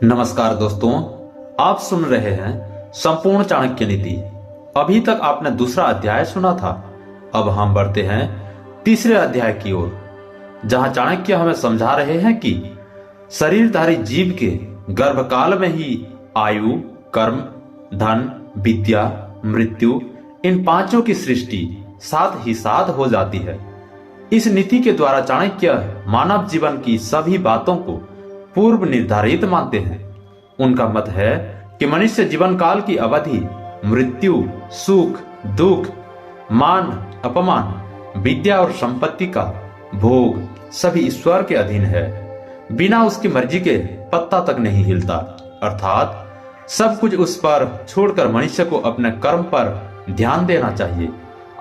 नमस्कार दोस्तों, आप सुन रहे हैं संपूर्ण चाणक्य नीति। अभी तक आपने दूसरा अध्याय सुना था। अब हम बढ़ते हैं तीसरे अध्याय की ओर, जहां चाणक्य हमें समझा रहे हैं कि शरीरधारी जीव के गर्भकाल में ही आयु, कर्म, धन, विद्या, मृत्यु, इन पांचों की सृष्टि साथ ही साथ हो जाती है। इस नीति के द्वारा चाणक्य मानव जीवन की सभी बातों को पूर्व निर्धारित मानते हैं। उनका मत है कि मनुष्य जीवन काल की अवधि मृत्यु, सुख, दुख, मान, अपमान, विद्या और संपत्ति का भोग सभी ईश्वर के अधीन है। बिना उसकी मर्जी के पत्ता तक नहीं हिलता, अर्थात सब कुछ उस पर छोड़कर मनुष्य को अपने कर्म पर ध्यान देना चाहिए।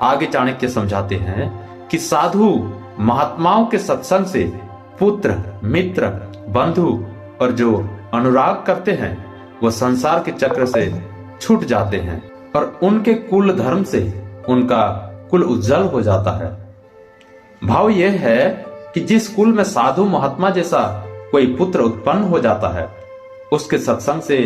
आगे चाणक्य समझाते हैं कि साधु महात्माओं के सत्संग से पुत्र, मित्र, बंधु और जो अनुराग करते हैं वो संसार के चक्र से छूट जाते हैं और उनके कुल धर्म से उनका कुल उज्जवल हो जाता है। भाव यह है कि जिस कुल में साधु महात्मा जैसा कोई पुत्र उत्पन्न हो जाता है, उसके सत्संग से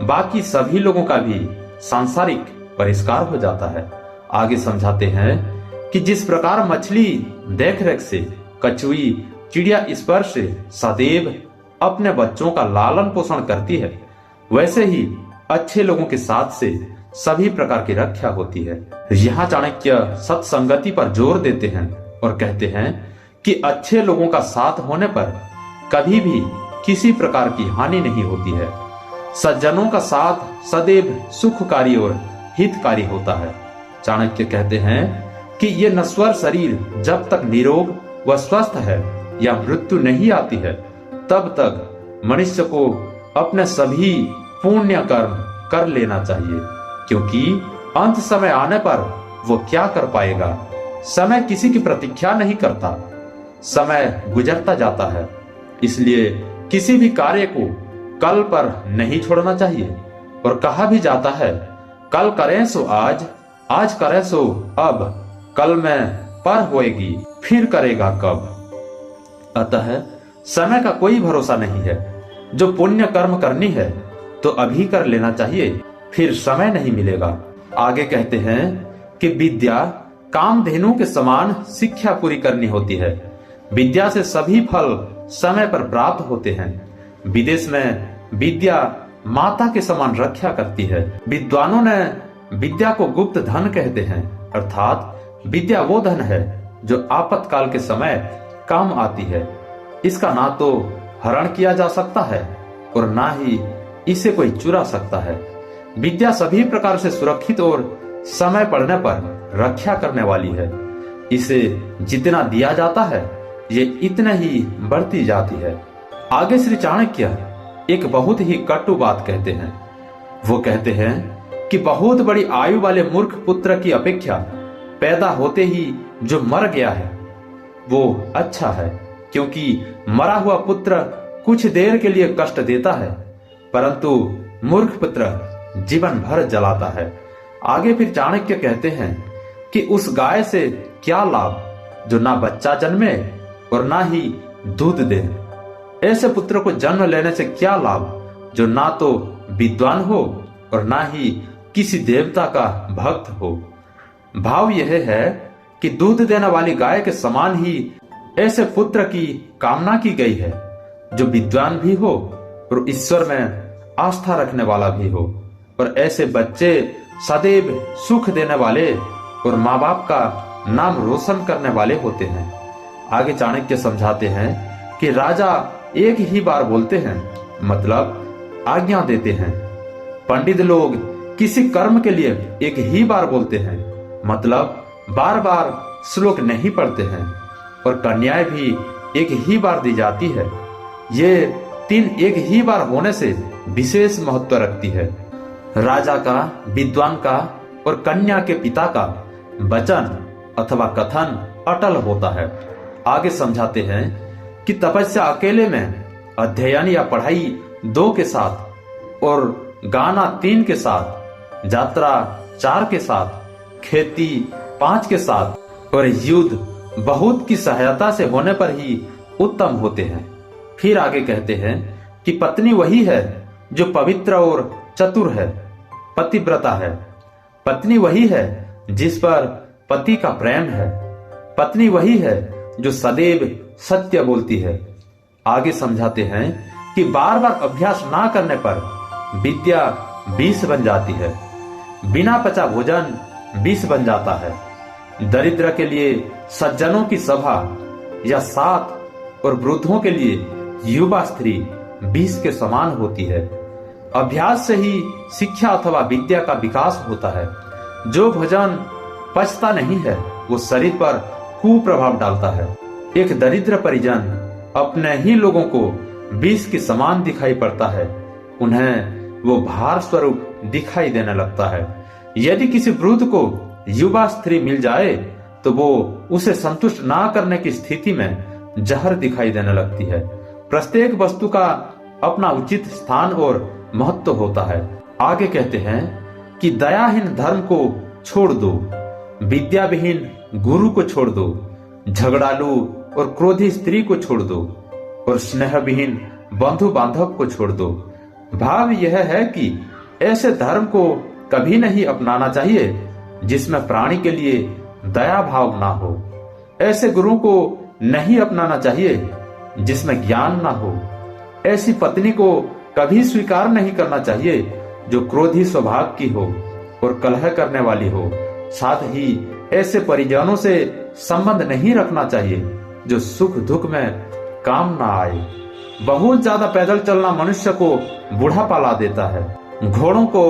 बाकी सभी लोगों का भी सांसारिक परिष्कार हो जाता है। आगे समझाते हैं कि जिस प्रकार मछली देखरेख से, कछुई, चिड़िया स्पर्श से सदैव अपने बच्चों का लालन पोषण करती है, वैसे ही अच्छे लोगों के साथ से सभी प्रकार की रक्षा होती है। यहाँ चाणक्य सत्संगति पर जोर देते हैं और कहते हैं कि अच्छे लोगों का साथ होने पर कभी भी किसी प्रकार की हानि नहीं होती है। सज्जनों का साथ सदैव सुखकारी और हितकारी होता है। चाणक्य कहते हैं कि ये नश्वर शरीर जब तक निरोग व स्वस्थ है या मृत्यु नहीं आती है, तब तक मनुष्य को अपने सभी पुण्य कर्म कर लेना चाहिए, क्योंकि अंत समय आने पर वो क्या कर पाएगा। समय किसी की प्रतीक्षा नहीं करता, समय गुजरता जाता है। इसलिए किसी भी कार्य को कल पर नहीं छोड़ना चाहिए। और कहा भी जाता है, कल करें सो आज, आज करें सो अब, कल में पर होएगी फिर करेगा कब। अतः समय का कोई भरोसा नहीं है। जो पुण्य कर्म करनी है तो अभी कर लेना चाहिए, फिर समय नहीं मिलेगा। आगे कहते हैं कि विद्या कामधेनु के समान शिक्षा पूरी करनी होती है। विद्या से सभी फल समय पर प्राप्त होते हैं। विदेश में विद्या माता के समान रक्षा करती है। विद्वानों ने विद्या को गुप्त धन कहते हैं, अर्थात विद्या वो धन है जो आपातकाल के समय काम आती है। इसका ना तो हरण किया जा सकता है और ना ही इसे कोई चुरा सकता है। विद्या सभी प्रकार से सुरक्षित और समय पड़ने पर रक्षा करने वाली है। इसे जितना दिया जाता है ये इतने ही बढ़ती जाती है। आगे श्री चाणक्य एक बहुत ही कटु बात कहते हैं। वो कहते हैं कि बहुत बड़ी आयु वाले मूर्ख पुत्र की अपेक्षा पैदा होते ही जो मर गया है वो अच्छा है, क्योंकि मरा हुआ पुत्र कुछ देर के लिए कष्ट देता है, परंतु मूर्ख पुत्र जीवन भर जलाता है। आगे फिर चाणक्य कहते हैं कि उस गाय से क्या लाभ जो ना बच्चा जन्मे और ना ही दूध दे। ऐसे पुत्र को जन्म लेने से क्या लाभ जो ना तो विद्वान हो और ना ही किसी देवता का भक्त हो। भाव यह है कि दूध देने वाली गाय के समान ही ऐसे पुत्र की कामना की गई है जो विद्वान भी हो और ईश्वर में आस्था रखने वाला भी हो। और ऐसे बच्चे सदैव सुख देने वाले और माँ बाप का नाम रोशन करने वाले होते हैं। आगे चाणक्य समझाते हैं कि राजा एक ही बार बोलते हैं, मतलब आज्ञा देते हैं। पंडित लोग किसी कर्म के लिए एक ही बार बोलते हैं, मतलब बार बार श्लोक नहीं पढ़ते हैं। और कन्याएं भी एक ही बार दी जाती है। ये तीन एक ही बार होने से विशेष महत्व रखती है। राजा का, विद्वान का और कन्या के पिता का वचन अथवा कथन अटल होता है। आगे समझाते हैं कि तपस्या अकेले में, अध्ययन या पढ़ाई 2 के साथ और गाना 3 के साथ, यात्रा 4 के साथ, खेती 5 के साथ और युद्ध बहुत की सहायता से होने पर ही उत्तम होते हैं। फिर आगे कहते हैं कि पत्नी वही है जो पवित्र और चतुर है, पतिव्रता है। पत्नी वही है जिस पर पति का प्रेम है। पत्नी वही है जो सदैव सत्य बोलती है। आगे समझाते हैं कि बार बार अभ्यास ना करने पर विद्या विष बन जाती है। बिना पचा भोजन विष बन जाता है। दरिद्र के लिए सज्जनों की सभा या साथ और वृद्धों के लिए युवा स्त्री विष के समान होती है। अभ्यास से ही शिक्षा अथवा विद्या का विकास होता है। जो भोजन पचता नहीं है वो शरीर पर कुप्रभाव डालता है। एक दरिद्र परिजन अपने ही लोगों को विष के समान दिखाई पड़ता है। उन्हें वो भार स्वरूप दिखाई देने लगता है। यदि किसी वृद्ध को युवा स्त्री मिल जाए तो वो उसे संतुष्ट ना करने की स्थिति में जहर दिखाई देने लगती है। प्रत्येक वस्तु का अपना उचित स्थान और महत्व होता है। आगे कहते हैं कि दयाहीन धर्म को छोड़ दो, विद्या विहीन गुरु को छोड़ दो, झगड़ालू और क्रोधी स्त्री को छोड़ दो और स्नेह विहीन बंधु बांधव को छोड़ दो। भाव यह है कि ऐसे धर्म को कभी नहीं अपनाना चाहिए जिसमें प्राणी के लिए दया भाव ना हो। ऐसे गुरु को नहीं अपनाना चाहिए जिसमें ज्ञान ना हो। ऐसी पत्नी को कभी स्वीकार नहीं करना चाहिए जो क्रोधी स्वभाव की हो और कलह करने वाली हो। साथ ही ऐसे परिजनों से संबंध नहीं रखना चाहिए जो सुख दुख में काम ना आए। बहुत ज्यादा पैदल चलना मनुष्य को बुढ़ापा ला देता है। घोड़ों को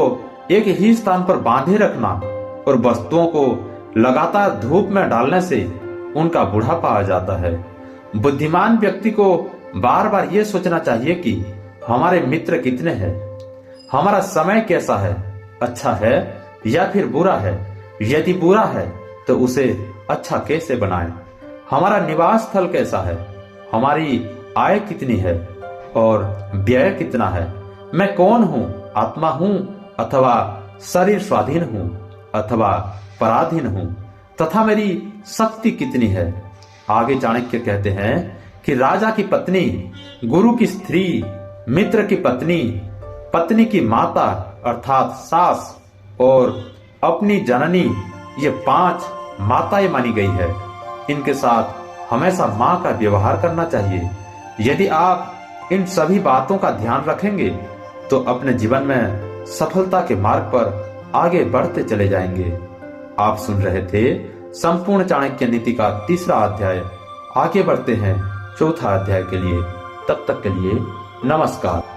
एक ही स्थान पर बांधे रखना और वस्तुओं को लगातार धूप में डालने से उनका बुढ़ापा आ जाता है। बुद्धिमान व्यक्ति को बार बार ये सोचना चाहिए कि हमारे मित्र कितने हैं, हमारा समय कैसा है, अच्छा है या फिर बुरा है। यदि बुरा है तो उसे अच्छा कैसे बनाएं। हमारा निवास स्थल कैसा है, हमारी आय कितनी है और व्यय कितना है। मैं कौन हूँ, आत्मा हूँ अथवा शरीर स्वाधीन हूँ अथवा पराधीन हूँ, तथा मेरी शक्ति कितनी है। आगे चाणक्य कहते हैं कि राजा की पत्नी, गुरु की स्त्री, मित्र की पत्नी, पत्नी की माता अर्थात सास और अपनी जननी, ये 5 माताएं मानी गई है। इनके साथ हमेशा माँ का व्यवहार करना चाहिए। यदि आप इन सभी बातों का ध्यान रखेंगे तो अपने जीवन में सफलता के मार्ग पर आगे बढ़ते चले जाएंगे। आप सुन रहे थे संपूर्ण चाणक्य नीति का 3रा अध्याय। आगे बढ़ते हैं 4था अध्याय के लिए। तब तक के लिए नमस्कार।